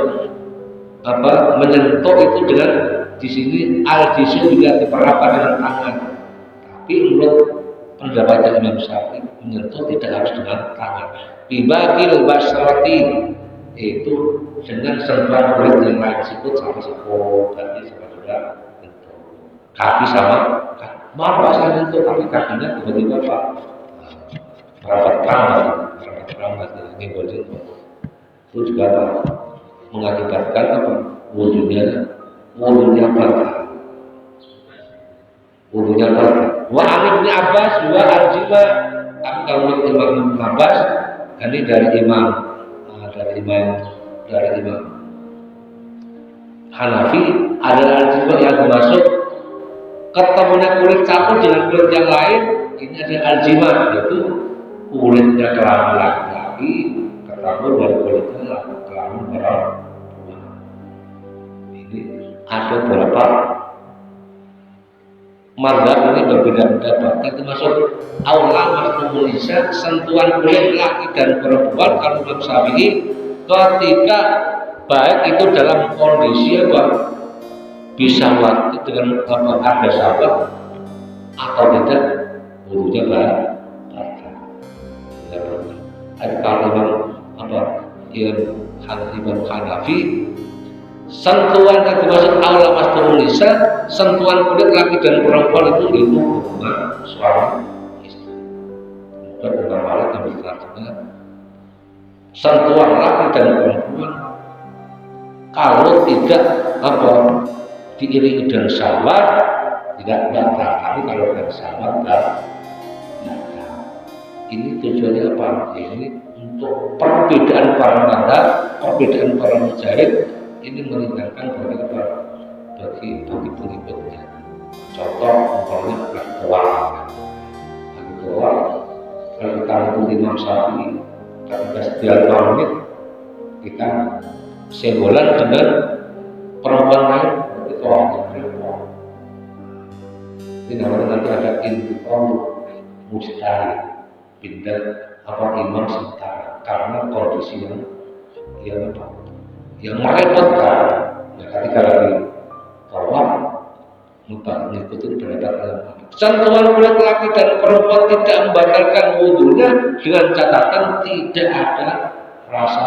apa menyentuh itu dengan di sini al-jisu juga diperapa dengan Tapi menurut pendapat Imam Syafi'i menyentuh tidak harus dengan tangan. Bibakil basrati itu dengan sentuhan kulit yang lain siput sama siput, kaki sama juga kaki sama mau asal itu tapi kakinya tiba-tiba apa merambat ini boleh itu juga apa mengakibatkan apa wudhunya batal. Wa Ibnu Abbas wa al-jima, tapi kalau Imam Abbas ini dari Imam Hanafi adalah al-jima yang termasuk ketemunya kulit satu dengan kulit yang lain. Ini ada al-jima, yaitu kulitnya kelamin laki-laki ketemu dari kulitnya kelamin perempuan. Ini ada beberapa mazhab ini berbeda-beda, bahkan termasuk aula mas'ulisa sentuhan kulit laki dan perempuan. Kalau Imam Syafi'i ketika baik itu dalam kondisi apa bisa waktu dengan apa ada sahabat atau tidak wudhunya batal. Ada kalau apa Imam Hanafi sentuhan yang dimaksud aula mas'ulisa sentuhan kulit laki dan perempuan itu hubungan suami istri. Bukan malah yang berartinya sentuhan laki dan perempuan kalau tidak apa diiringi dengan syahwat tidak batal, tapi kalau dengan syahwat batal. Ini tujuannya apa? Ini untuk perbedaan para mazhab, perbedaan para mujahid ini meninggalkan bagi pengikutnya. Contoh umpamanya keluar, kalau kita ikut Imam Syafi'i, ketika setiap menit kita simbolan dengan perempuan lain itu orang perempuan. Ini namanya nanti ada intikam mustahil pindah apa imam setara karena kondisi yang merepotkan. Nah, ketika lagi tawaf lupa mengikuti pendapat ulama. Sentuhan kulit laki dan perempuan tidak membatalkan wudhunya dengan catatan tidak ada rasa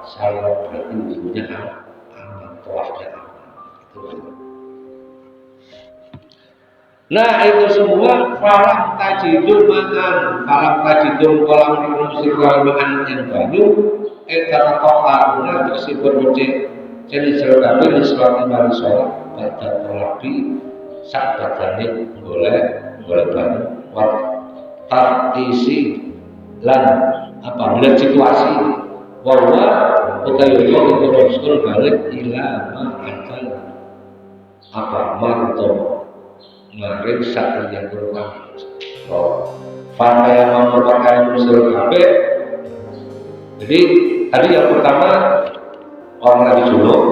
salah berarti wudhunya aman, tawafnya aman. Nah itu semua falam tajidul makan, falam tajidul kolam musik makan yang banyu. Kata tokaruna tersebut wujud jadi selagapi di suatu hari sholat pada tolabi saat badane boleh banyu wat tartisi lan apa melihat situasi bahwa utawi itu rasul balik ilama akal apa manto marin saat yang berulang pada yang merupakan musuh kabeh. Jadi tadi yang pertama orang lagi junub,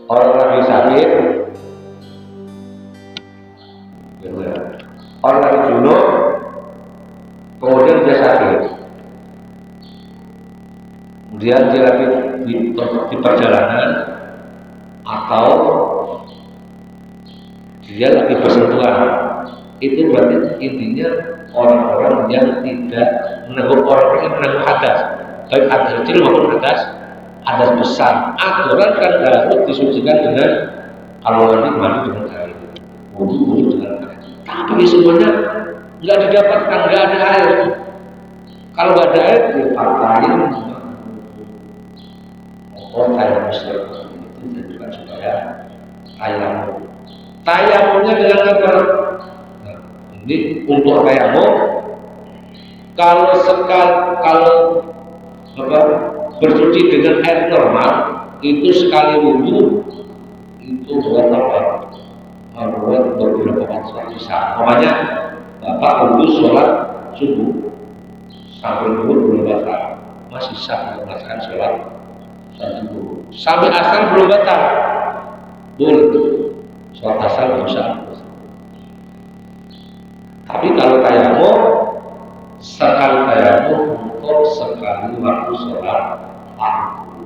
orang lagi sakit, orang lagi junub, kemudian dia sakit, kemudian dia lagi di perjalanan atau dia lagi bersentuhan, itu berarti intinya orang-orang yang tidak menanggung orang yang menanggung hadas, baik hadas kecil maupun hadas besar. Aturan kan harus disucikan dengan kalau nanti mandi dengan air, wudhu dengan air. Tapi semuanya nggak didapatkan, nggak ada air. Kalau nggak ada air, ya partainya kayak Muslim itu dan juga supaya tayamumnya dengan apa? Nah, ini untuk tayamum kalau bersuci dengan air normal itu sekali wudhu itu buat apa? Buat beberapa waktu bisa. Namanya bapak wudhu sholat subuh sampai wudhu belum batal masih sah melaksanakan sholat subuh sampai asar belum batal boleh sholat asar bisa. Tapi kalau tayamum sekali tayamum untuk sekali waktu sholat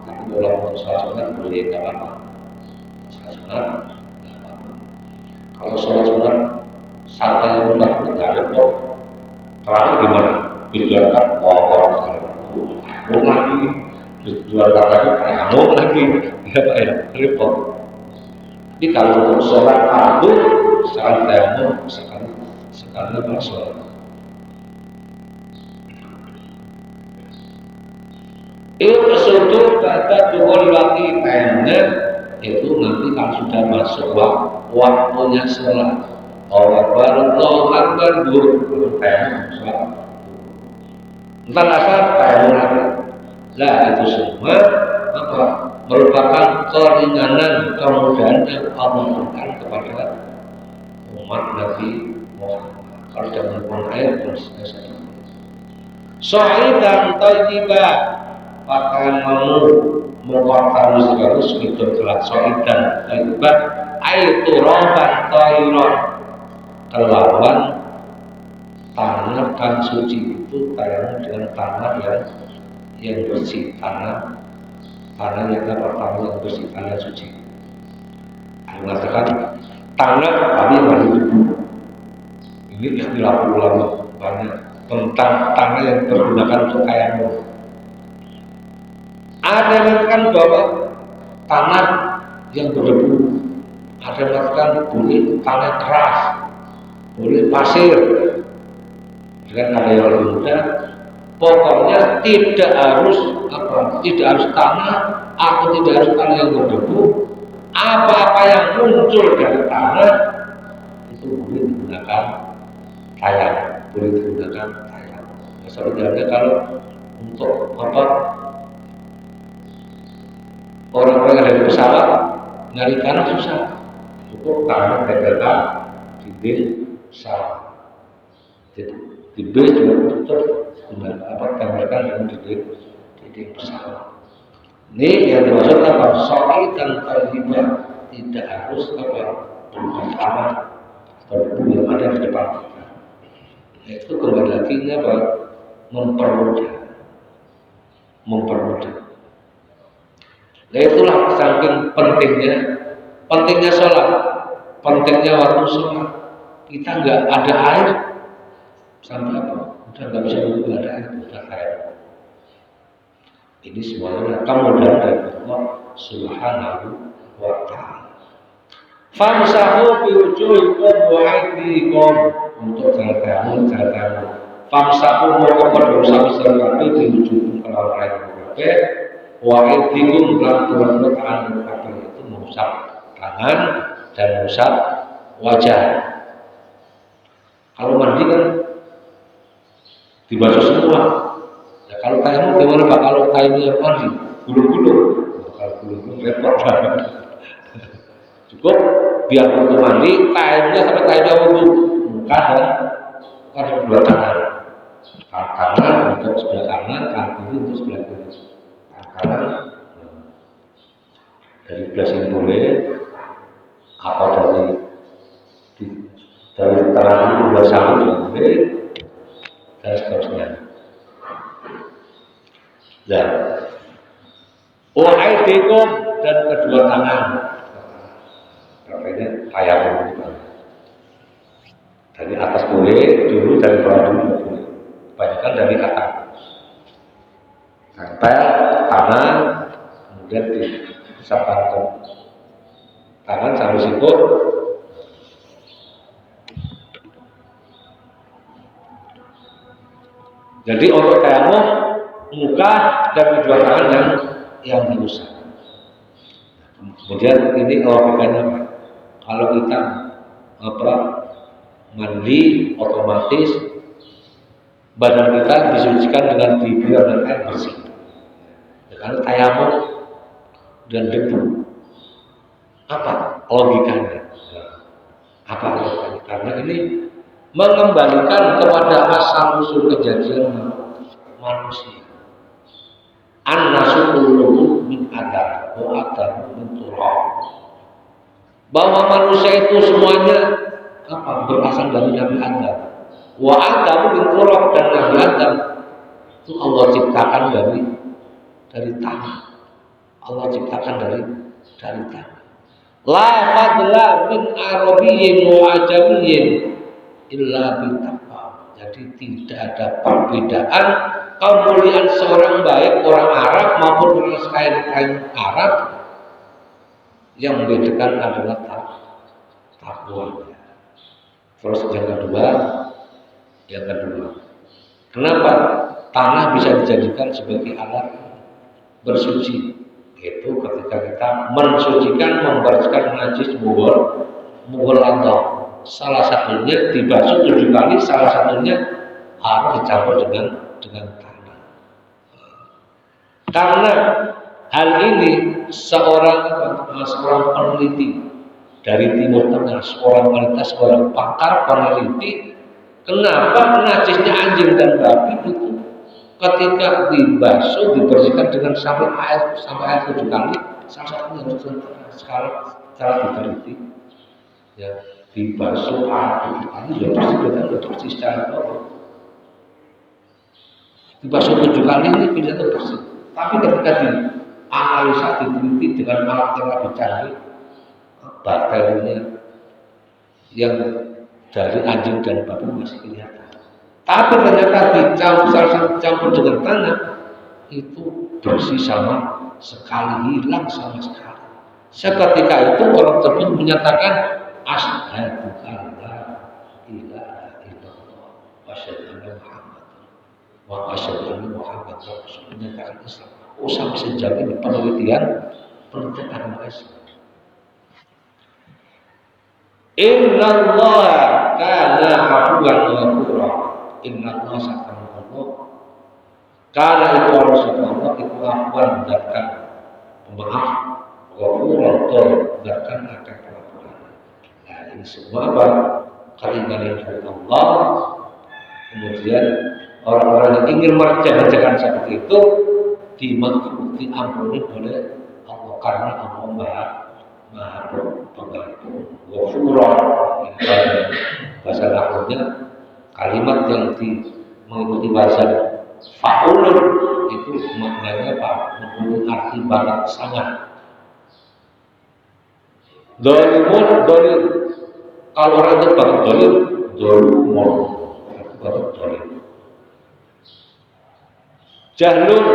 tapi kalau sholat boleh tidak apa-apa. Kalau sholat sunat santai udah ada kok. Terakhir gimana? Dijualkan orang lagi, dijualkan lagi kamu lagi, ya Pak ya, repot. Jadi kalau untuk sholat fardu sekali tayamum sekali sholat. Itu sudut kata dukul lagi tayamnya itu nanti kalau sudah masuk waktunya sholat. Allah Allahu Akbar dulu tayamum sholat. Entar asal tayamum lagi. Lah itu semua apa? Merupakan keringanan kemudahan yang Allah berikan kepada umat Nabi Muhammad. Kalau jangan buang air terus selesai. So'idan tayyiba pakaian mau mengkortan segalus itu telah so'idan tayyiba aitu rohan tayyiron kelawan tanah kan suci itu tayang dengan tanah yang bersih, tanah yang yang bersih, tanah suci. Ada mengatakan tanah kami mandi. Ini istilah ulama banyak tentang tanah yang digunakan untuk tayamum. Ada yang mengatakan bahwa tanah yang berdebu, ada yang mengatakan boleh tanah keras, boleh pasir. Dengan ada yang lebih mudah, pokoknya tidak harus tanah atau tidak harus tanah yang berdebu. Apa-apa yang muncul dari tanah itu boleh digunakan tayang, boleh digunakan tayang. Sebenarnya kalau untuk orang-orang yang dari pesawat nyari tanah susah, cukup tanah tempelkan dinding pesawat. Di base juga tetap tempelkan dengan dinding pesawat. Ini yang dimaksud apa? Soal dan terlibat tidak harus berupa tanah atau debu yang ada di depan kita. Itu kembali lagi ini apa? Mempermudah. Nah itulah saking pentingnya sholat, pentingnya waktu sholat. Kita nggak ada air sampai apa? Udah nggak bisa wudhu, ada air, udah air. Ini semuanya kemudahan dari Allah Subhanahu wa Ta'ala. Famsahu bi wujuhikum wa aydikum untuk jalan kamu. Famsahu moko padha usah kabeh bi wujuhikum kelawan rayu kabeh wa aydikum lan turun tangan kabeh itu mengusap tangan dan mengusap wajah. Kalau mandi kan dibasuh semua. Ya, kalau tayamum gimana Pak? Kalau tayamumnya mandi gulung-gulung, kalau gulung-gulung repot banget. Cukup biar waktu mandi tayamumnya sampai tayamumnya wudhu muka dan kedua tangan. Kanan untuk sebelah kanan, kaki untuk sebelah kiri. Kanan dari sebelah sini boleh, atau dari tangan dua sama boleh, dan seterusnya. Ya, wa'aidikum dan kedua tangan. Makanya tayamum dari atas boleh, dulu dari bawah dulu boleh. Kebanyakan dari atas. Tempel tangan, kemudian disapkan tangan sampai situ. Jadi untuk tayamum muka dan kedua tangan yang diusap. Kemudian ini logikanya kalau kita mandi otomatis badan kita disucikan dengan bibir dan air bersih. Kalau tayamum dan debu, apa logikanya? Apa logikanya? Karena ini mengembalikan kepada asal usul kejadian manusia. An-nasu kulluhu min adam wa adam min turab. Bahwa manusia itu semuanya berasal dari Nabi Adam. Wa adam min turab, dan Nabi Adam itu Allah ciptakan dari tanah. Allah ciptakan dari tanah. La fadla min arabiyyin wa ajamiyyin illa bitaqwa. Jadi tidak ada perbedaan kemuliaan seorang baik orang Arab maupun orang kain Arab, yang membedakan adalah takwa. Terus yang kedua, kenapa tanah bisa dijadikan sebagai alat bersuci? Itu ketika kita mensucikan, membersihkan najis mughal atau salah satunya dibasuh 7 kali, salah satunya harus dicampur dengan tanah. Karena hal ini seorang peneliti dari Timur Tengah, seorang pakar peneliti, kenapa najisnya anjing dan babi itu ketika dibasuh dibersihkan dengan sampai air 7 kali, salah satunya secara diteliti, ya dibasuh air 7 kali sudah bersih secara normal. Dibasuh 7 kali ini tidak bersih. Tapi ketika dianalisa, diteliti dengan alat yang lebih canggih, bakterinya yang dari anjing dan babi masih kelihatan. Tapi ternyata dicampur dengan tanah itu bersih sama sekali, hilang sama sekali. Seketika itu orang tersebut menyatakan asyhadu an la ilaha illallah wa asyhadu anna Muhammadar Rasulullah, menyatakan Islam. Sampai sejauh ini penelitian agama Islam. Innallaha kana afuwan ghafura. Innallaha sakana Allah. Kana itu Allah itu afuwan, datang pemaaf, ghafura datang akan pengampunan. Nah, ini semua apa? Kalimat dari Allah. Kemudian orang-orang yang ingin mengerjakan seperti itu diampuni oleh Allah karena Allah Maha Pengampun. Ghafura, bahasa Arabnya kalimat yang mengikuti bahasa fa'ulun itu maknanya apa? Mempunyai arti banget sangat. Dolimun, kalau orang itu banget dolimun, banget dolim. Jahlun,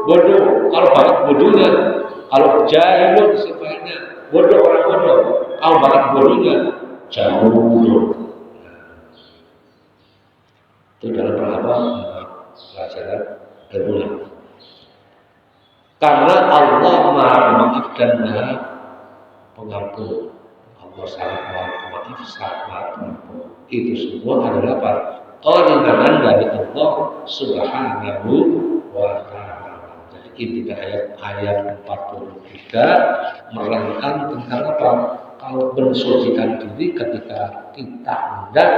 bodoh, kalau banget bodohnya. Kalau jahilun sebenarnya bodoh, orang bodoh. Kalau banget bodohnya jahilun. Itu dalam pelajaran ilmu. Karena Allah Maha Pemaaf dan Maha Pengampun. Allah sangat Maha Pemaaf, sangat Maha Pengampun. Itu semua adalah apa? Keninganan dari Allah Subhanahu wa Ta'ala. Jadi inti ayat 43 menerangkan tentang apa? Kalau mensucikan diri ketika kita hendak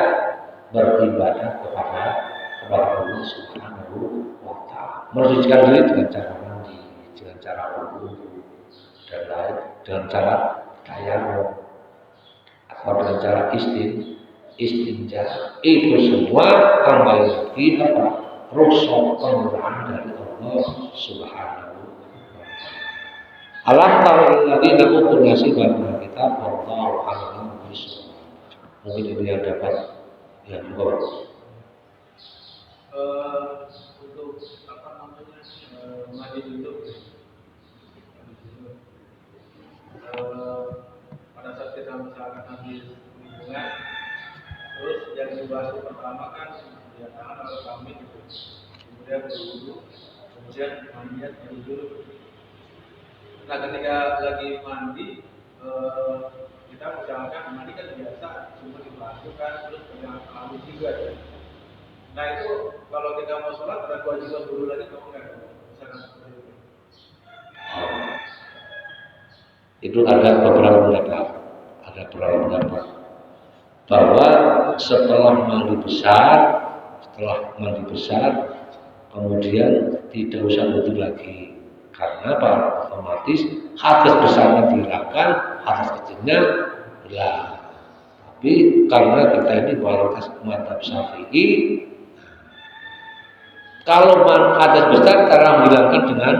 beribadah kepada Allah Subhanahu wa Ta'ala. Mensucikan diri dengan cara mandi, dengan cara wudu dan lain, dengan cara tayammum atau dengan cara istinja. Itu semua kembali lagi apa? Rukhsah pemuraan dari Allah Subhanahu wa Ta'ala. Alam tara alladziina utul nasiban minal kitab wallahu a'lamu bissawab. Mungkin itu yang dapat ya juga. Untuk mandi dulu. Pada saat kita misalkan habis hubungan, terus yang dibasuh pertama kan ya tangan atau kambing gitu, kemudian berwudu, kemudian mandian dulu. Nah ketika lagi mandi, kita misalkan mandi kan biasa cuma dibasuh kan, terus dengan air juga ya. Nah itu kalau kita mau sholat ada kewajiban dulu lagi atau enggak? Misalkan seperti itu. Itu ada beberapa pendapat bahwa setelah mandi besar kemudian tidak usah wudu lagi. Karena apa? Otomatis hadas besarnya dihilangkan, hadas kecilnya hilang. Tapi karena kita ini mayoritas mazhab Syafi'i, kalau hadas besar cara menghilangkan dengan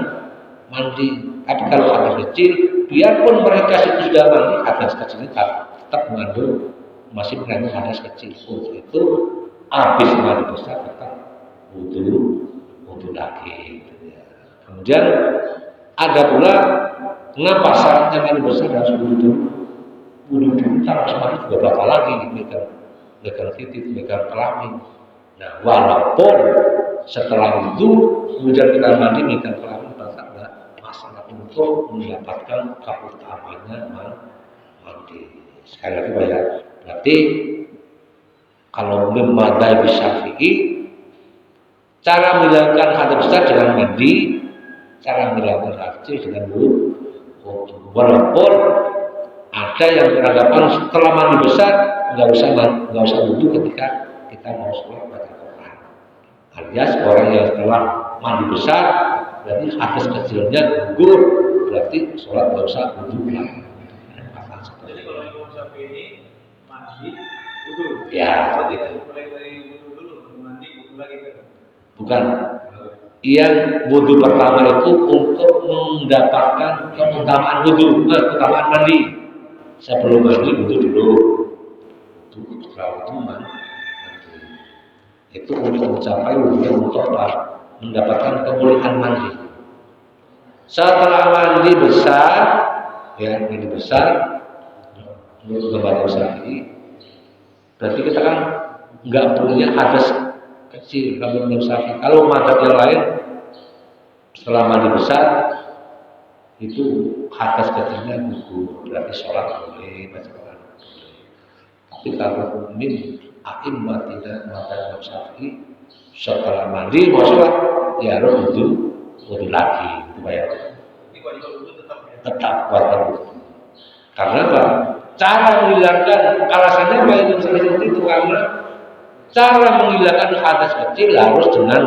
mandi. Tapi kalau hadas kecil, biarpun mereka sudah mandi, hadas kecilnya tetap mengandung masih mengandung hadas kecil. Untuk itu habis mandi besar tetap wudhu lagi. Gitu ya. Kemudian ada pula kenapa syaratnya mandi besar harus wudhu dulu? Wudhu dulu harus mandi juga batal lagi megang titik, megang kelamin. Nah, walaupun setelah itu kemudian kita mandi megang kelamin batal masalah untuk mendapatkan keutamaannya mandi. Sekali lagi Pak ya, berarti kalau memadai Syafi'i, cara menghilangkan hadas besar dengan mandi, cara menghilangkan hadas kecil dengan wudhu. Walaupun ada yang beranggapan setelah mandi besar nggak usah wudhu ketika kita mau sholat baca Quran. Alias orang yang setelah mandi besar berarti hadas kecilnya gugur, berarti sholat nggak usah wudhu lagi. Jadi kalau Imam Syafi'i mandi wudhu, ya gitu. Mulai dari wudhu dulu, mandi wudhu lagi kan? Bukan. Yang wudhu pertama itu untuk mendapatkan keutamaan wudhu, keutamaan mandi. Sebelum mandi wudhu dulu. Setelah wudhu mandi. Itu untuk mencapai wudhu untuk apa? Mendapatkan kemuliaan mandi. Setelah mandi besar, ya mandi besar, menurut gambaran Syafi'i, berarti kita kan nggak punya hadas kecil kalau menurut Syafi'i. Kalau mazhab yang lain setelah mandi besar itu hadas kecilnya gugur, berarti sholat boleh, baca Quran boleh. Tapi kalau min a'immat tidak mazhab Imam Syafi'i setelah mandi mau sholat ya harus wudhu lagi, itu ya. Tetap wajib wudhu. Karena apa? Cara menghilangkan alasannya apa itu seperti itu karena cara menghilangkan hadas kecil harus dengan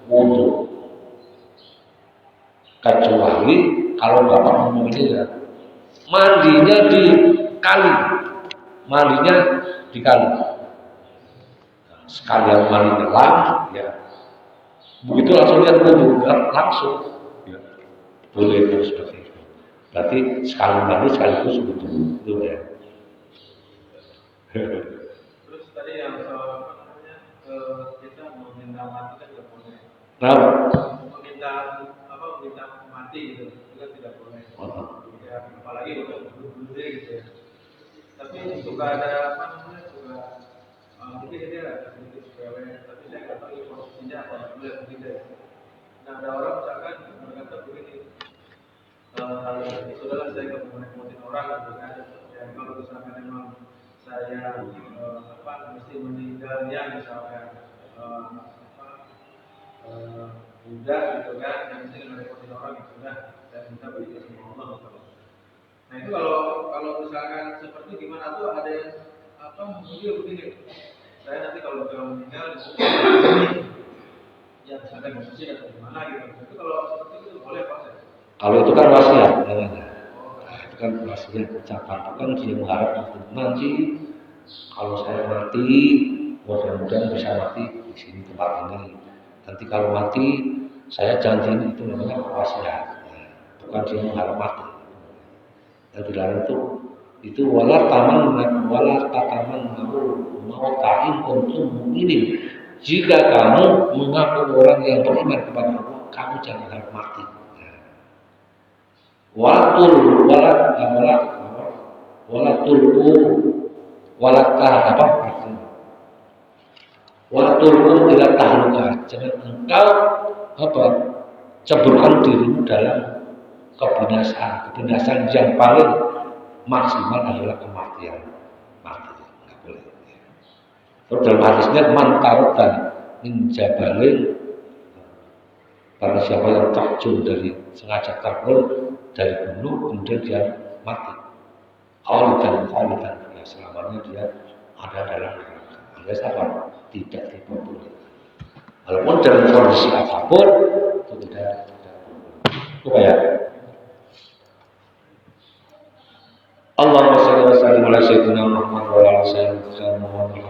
wudhu. Kecuali kalau bapak ngomongnya ya mandinya di kali, sekalian mandi nyelam, ya begitu langsung lihat wudhu langsung, ya boleh terus seperti itu. Berarti sekali mandi sekaligus wudhu itu ya. Terus tadi yang soal apa namanya kita meminta mati kan tidak boleh. Meminta mati gitu juga tidak boleh. Ya, apalagi untuk bunuh diri gitu ya. Tapi suka ada apa namanya mungkin ini ada sedikit sepele, tapi saya nggak tahu posisinya apa boleh atau tidak. Nah ada orang misalkan berkata begini, sudahlah saya nggak mau repotin orang gitu kan. Ya kalau misalkan memang saya mesti meninggalnya misalkan mudah gitu kan, yang mesti nggak repotin orang gitu kan, dan minta berikan sama Allah gitu. Nah itu kalau misalkan seperti gimana tuh ada yang mungkin begini, saya nanti kalau sudah meninggal ya misalkan di masjid atau gimana gitu, itu kalau seperti itu boleh Pak? Kalau itu kan wasiat namanya. Itu kan wasiat ucapan, kan dia mengharap nanti kalau saya mati mudah-mudahan bisa mati di sini tempat ini. Nanti kalau mati saya janji itu namanya wasiat. Bukan dia mengharap mati. Yang dilarang itu wala tataman mau ta'in untuk mukminin. Jika kamu mengaku orang yang beriman kepada Allah, kamu jangan harap mati. Walatul tidak tahluka. Jangan engkau ceburkan dirimu dalam kebinasaan yang paling maksimal adalah kematian. Mati, nggak boleh. Terus dalam hadisnya mantarotan min jabalin, karena siapa yang terjun sengaja terjun dari gunung kemudian dia mati, khalidan ya selamanya dia ada dalam neraka. Alias apa? Tidak diperbolehkan. Walaupun dalam kondisi apapun itu tidak boleh. Allahumma shalli wa sallim ala sayyidina Muhammad wa ala sayyidina Muhammad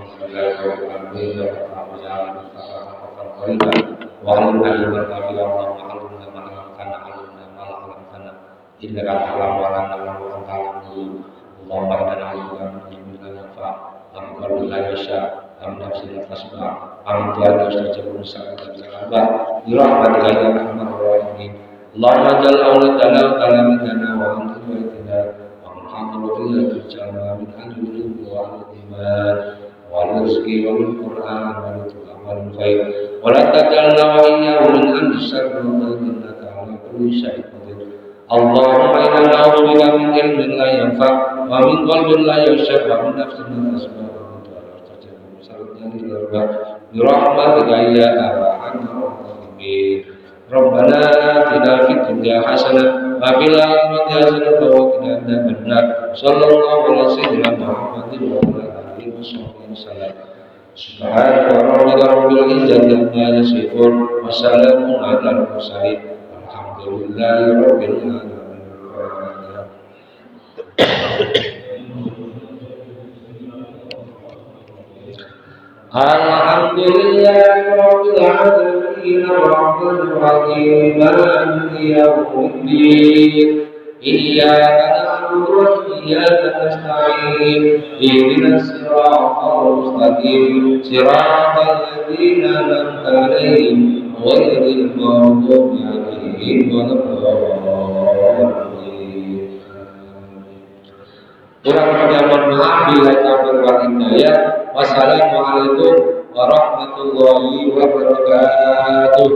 wa alimna ilman nafi'an wa alimna ma lam kana innaka ta'lamu wa la na'lamu wa ta'lamu Allahumma inna na'udzuka min ilmin la yanfa' wa min qalbin la yakhsha' wa min nafsin la tasba' wa min qalbin la yastajibu sa'atan bi rahmatika ya arhamar rahimin. Allahumma ja'al auladana wa talamidana wa antum baitina wa min hadratina tuj'alna min ajlil wa al-iman wa al-rizqi wa min Qur'an wa min amal khair wa la tajalna wa iyyahu min an-syarri wa innaka ala kulli syai'in qadir. Allahumma inna na'udzubika min ilmin la yanfa' wa min qalbin la yakhsha' wa min nafsin la tasba' wa min qalbin la tajabu sallallahu bi rahmatika ya arhamar rahimin. Rabbana atina fid dunya hasanah wa fil akhirati hasanah wa qina adzabannar. Sallallahu alaihi wasallam Muhammadin wa ala alihi wasallam. Subhana rabbika rabbil izzati amma yasifun wa salamun alal mursalin. Alhamdulillahi rabbil alamin. Alhamdulillahi rabbil alamin arrahmanir rahim maliki yaumiddin. Iyyaka na'budu wa iyyaka nasta'in. Ihdinas siratal mustaqim. Siratal ladzina an'amta 'alaihim ghairil maghdubi 'alaihim waladdallin. Kurang lebihnya mohon maaf, bila taufiq wal hidayah. Wassalamualaikum warahmatullahi wabarakatuh.